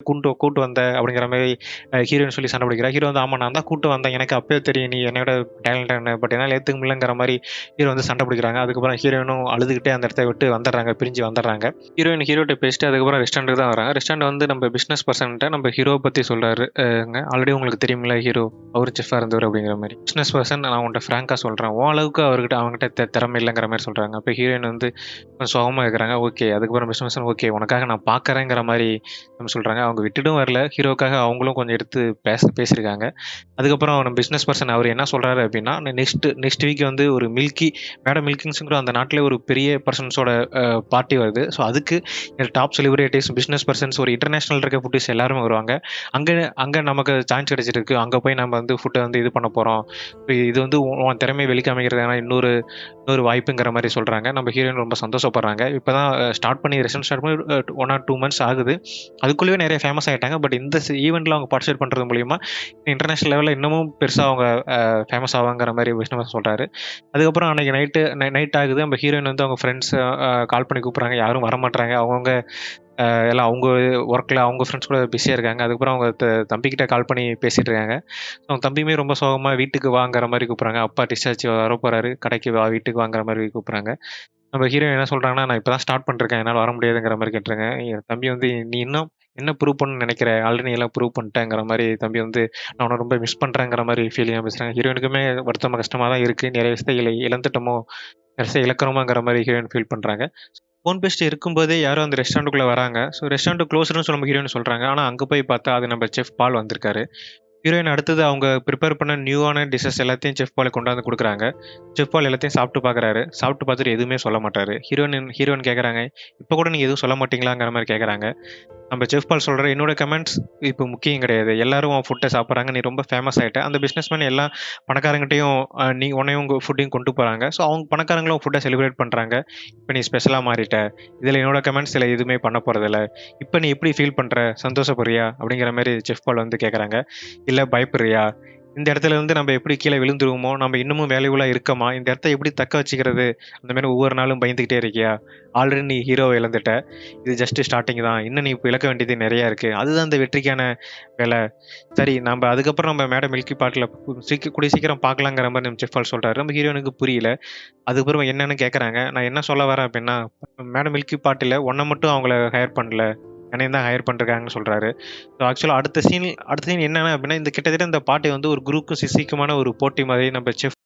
கூட்டு கூட்டு வந்த அப்படிங்கிற மாரி ஹீரோயின் சொல்லி சண்டை பிடிக்கிறா. ஹீரோ வந்து, "ஆமா நான் தான் கூட்டு வந்தேன். எனக்கு அப்பயே தெரியும் நீ என்னையோட டேலண்ட்டான்னு. பட் என்னால ஏத்துக்க முடியலங்கிற" மாரி ஹீரோ வந்து சண்டை பிடிக்கிறாங்க. அதுக்கப்புறம் ஹீரோயினும் அழுதுகிட்டே அந்த இடத்த விட்டு வந்துடுறாங்க. பிரிஞ்சு வந்துடுறாங்க. ஹீரோயின் ஹீரோட்ட பேசிட்டு அதுக்கப்புறம் ரெஸ்டாரண்ட்டுக்கு தான் வராங்க. ரெஸ்டாரண்ட் வந்து நம்ம பிசினஸ் பர்சன்ட்ட நம்ம ஹீரோவ பத்தி சொல்றாரு. ஆல்ரெடி உங்களுக்கு தெரியும்ல ஹீரோ, அவரு செஃப்பா இருந்தவரு அப்படிங்கிற மாரி. பிசினஸ் பர்சன் நான் உன்ட்ட ஃபிராங்கா சொல்றேன். உன் அளவுக்கு அவன்கிட்ட திறமை இல்லங்கிற மாரி சொல்றாங்க. அப்ப ஹீரோயின் வந்து கொஞ்சம் சோகமா இருக்கிறாங்க. ஓகே. அதுக்கப்புறம் பிசினஸ் பர்சன், ஓகே உனக்காக நான் பார்க்கறேங்கிற மாரி சொல்றாங்க. அவங்க விட்டுட்டும் வரல. ஹீரோக்காக அவங்களும் கொஞ்சம் எடுத்து பேசியிருக்காங்க. அதுக்கப்புறம் நம்ம பிசினஸ் பர்சன் அவரு என்ன சொல்றாரு அப்டின்னா, நெக்ஸ்ட் வீக் வந்து ஒரு மேடம் மில்கிங்ஸ்ங்கிற அந்த நாட்டிலே ஒரு பெரிய பெர்சன்ஸோட பார்ட்டி வருது. ஸோ அதுக்கு டாப் செலிபிரிட்டீஸ், பிசினஸ் பர்சன்ஸ், ஒரு இன்டர்நேஷனல் இருக்க ஃபுட்டீஸ் எல்லாருமே வருவாங்க. அங்க அங்க நமக்கு சான்ஸ் கிடைச்சிருக்கு. அங்க போய் நம்ம வந்து ஃபுட்ட வந்து இது பண்ண போறோம். இது வந்து உன் திறமைய வெளிக்காமிக்கிறதுக்கான இன்னொரு இன்னொரு வாய்ப்புங்கிற மாரி சொல்றாங்க. நம்ம ஹீரோயின் ரொம்ப சந்தோஷப்படுறாங்க. இப்பதான் ஸ்டார்ட் பண்ணி ரெஸ்டாரண்ட் ஸ்டார்ட் பண்ணி 1 ஆர் 2 மந்த்ஸ் ஆகுது. அதுக்குள்ளேயே நெறைய ஃபேமஸ் ஆயிட்டாங்க. பட் இந்த ஈவென்ட்ல அவங்க பார்ட்டிசிபேட் பண்றது மூலியமா இன்டர்நேஷனல் லெவல்ல இன்னமும் பெருசா அவங்க ஃபேமஸ் ஆவாங்கிற மாரி விஷ்ணுவர்தன் சொல்றாரு. அதுக்கப்புறம் அன்னைக்கு நைட் ஆகுது. நம்ம ஹீரோயின் வந்து அவங்க ஃப்ரெண்ட்ஸ் கால் பண்ணி கூப்பிடுறாங்க. யாரும் வரமாட்றாங்க. அவங்கவங்க எல்லாம் அவங்க ஒர்க்ல அவங்க ஃப்ரெண்ட்ஸ் கூட பிஸியா இருக்காங்க. அதுக்கப்புறம் அவங்க தம்பிகிட்ட கால் பண்ணி பேசிட்டு இருக்காங்க. அவங்க தம்பியுமே ரொம்ப சோகமா வீட்டுக்கு வாங்கிற மாரி கூப்பிடுறாங்க. அப்பா டிஸ்சார்ஜ் வரப்போறாரு. கடைக்கு வா, வீட்டுக்கு வாங்கிற மாரி கூப்பிடுறாங்க. நம்ம ஹீரோயின் என்ன சொல்றாங்கன்னா, "நான் இப்ப தான் ஸ்டார்ட் பண்ணிருக்கேன். என்னால வர முடியாதுங்கிற" மாரி கேட்டுருங்க. என் தம்பி வந்து, "நீ இன்னும் என்ன ப்ரூவ் பண்ணணும்னு நெனைக்கிற? ஆல்ரெடி நீ எல்லாம் ப்ரூவ் பண்ணிட்டங்கிற" மாரி தம்பி வந்து, "நான் உன்ன ரொம்ப மிஸ் பண்றேங்கிற" மாரி ஃபீலிங்கா பேசுறாங்க. ஹீரோயினுக்குமே வருத்தமா, கஷ்டமா தான் இருக்கு. நெறைய விஷயத்த இழந்துட்டோமோ! நெறைய விஷயம் இழக்கிறோமோங்கிற மாரி ஹீரோயின் ஃபீல் பண்றாங்க. ஃபோன் பேசிட்டு இருக்கும்போதே யாரோ அந்த ரெஸ்டாரண்ட்டுக்குள்ள வராங்க. ஸோ ரெஸ்டாரண்ட் க்ளோஸ்டுன்னு சொல்லி நம்ம ஹீரோயின் சொல்றாங்க. ஆனா அங்க போய் பார்த்தா, அது நம்ம செஃப் பால் வந்திருக்காரு. ஹீரோயின் அடுத்தது அவங்க பிரிப்பேர் பண்ண நியூவான டிஷ்ஷஸ் எல்லாத்தையும் செஃப் பாலுக்கு கொண்டாந்து குடுக்குறாங்க. செஃப் பால் எல்லாத்தையும் சாப்பிட்டு பார்க்குறாரு. சாப்பிட்டு பார்த்துட்டு எதுவுமே சொல்ல மாட்டாரு. ஹீரோயின் கேட்குறாங்க, "இப்ப கூட நீங்க எதுவும் சொல்ல மாட்டீங்களாங்கிற" மாரி கேட்குறாங்க. நம்ம செஃப் பால் சொல்றாரு, "என்னோட கமெண்ட்ஸ் இப்ப முக்கியம் கிடையாது. எல்லாரும் உன் ஃபுட்ட சாப்பிடுறாங்க. நீ ரொம்ப ஃபேமஸ் ஆயிட்ட." அந்த பிசினஸ்மேன் எல்லா பணக்காரங்கட்டயும் உன்னையும் உங்க ஃபுட்டையும் கொண்டு போறாங்க. ஸோ அவங்க பணக்காரங்களும் உன் ஃபுட்ட செலிப்ரேட் பண்றாங்க. இப்ப நீ ஸ்பெஷலா மாறிட்ட. இதுல என்னோட கமெண்ட்ஸ்ல எதுவுமே பண்ண போறதில்ல. இப்ப நீ எப்படி ஃபீல் பண்ற? சந்தோஷப்படுறியா? அப்படிங்கிற மாரி செஃப் பால் வந்து கேட்கறாங்க. இல்ல பயப்படுறியா? இந்த இடத்துல இருந்து நம்ம எப்படி கீழ விழுந்துருவோமோ? நம்ம இன்னமும் வேல்யூபிளா இருக்கமா? இந்த இடத்த எப்படி தக்க வச்சுக்கிறது? அந்த மாரி ஒவ்வொரு நாளும் பயந்துகிட்டே இருக்கியா? ஆல்ரெடி நீ ஹீரோவ இழந்துட்ட. இது ஜஸ்ட் ஸ்டார்ட்டிங் தான். இன்னும் நீ இப்ப இழக்க வேண்டியது நெறைய இருக்கு. அதுதான் இந்த வெற்றிக்கான வேல. சரி அதுக்கப்புறம் நம்ம மேடம் மில்கி பாட்ல கூடிய சீக்கிரம் பார்க்கலாங்கிற மாரி நம்ம செஃப் பால் சொல்றாரு. நம்ம ஹீரோயினுக்கு புரியல. அதுக்கப்புறம் என்னன்னு கேட்கறாங்க. நான் என்ன சொல்ல வரேன் அப்டின்னா, மேடம் மில்கி பாட்டுல உன்ன மட்டும் அவங்கள ஹையர் பண்ணல. என்னையும் தான் ஹையர் பண்ணிருக்காங்கன்னு சொல்றாரு. ஸோ ஆக்சுவலா அடுத்த சீன் என்னன்னா அப்டின்னா, இந்த கிட்டத்தட்ட இந்த பாட்டு வந்து ஒரு குருக்கும் சிஷ்யக்குமான ஒரு போட்டி மாதிரி நம்ம செஃப்